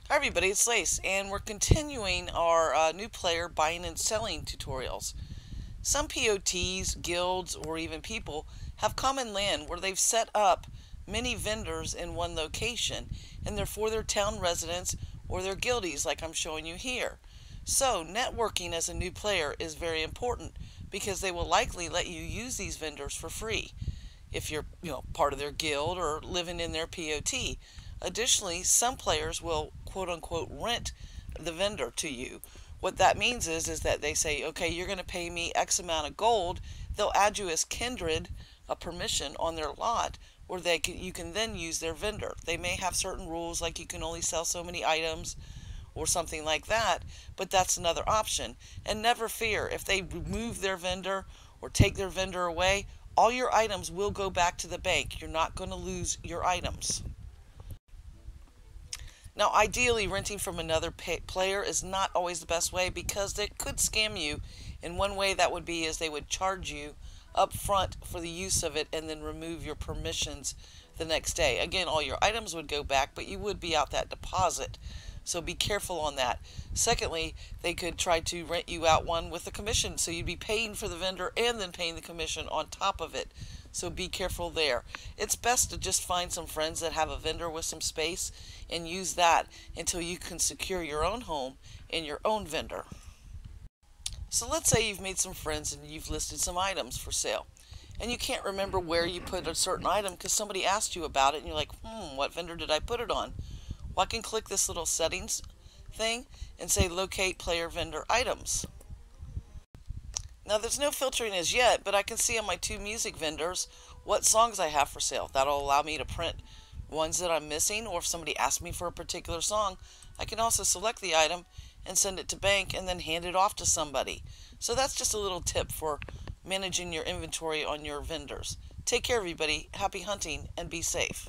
Hi everybody, it's Lace, and we're continuing our new player buying and selling tutorials. Some POTs, guilds, or even people have common land where they've set up many vendors in one location, and they're for their town residents or their guildies like I'm showing you here. So networking as a new player is very important because they will likely let you use these vendors for free if you're part of their guild or living in their POT. Additionally, some players will quote unquote rent the vendor to you. What that means is that they say, okay, you're going to pay me X amount of gold. They'll add you as kindred, a permission on their lot, where you can then use their vendor. They may have certain rules like you can only sell so many items or something like that, but that's another option. And never fear, if they remove their vendor or take their vendor away, all your items will go back to the bank. You're not going to lose your items. Now, ideally, renting from another player is not always the best way because they could scam you. In one way, that would be is they would charge you up front for the use of it and then remove your permissions the next day. Again, all your items would go back, but you would be out that deposit. So be careful on that. Secondly, they could try to rent you out one with a commission. So you'd be paying for the vendor and then paying the commission on top of it. So be careful there. It's best to just find some friends that have a vendor with some space and use that until you can secure your own home and your own vendor. So let's say you've made some friends and you've listed some items for sale. And you can't remember where you put a certain item because somebody asked you about it and you're like, what vendor did I put it on? Well, I can click this little settings thing and say locate player vendor items. Now there's no filtering as yet, but I can see on my two music vendors what songs I have for sale. That'll allow me to print ones that I'm missing, or if somebody asks me for a particular song, I can also select the item and send it to bank and then hand it off to somebody. So that's just a little tip for managing your inventory on your vendors. Take care everybody, happy hunting, and be safe.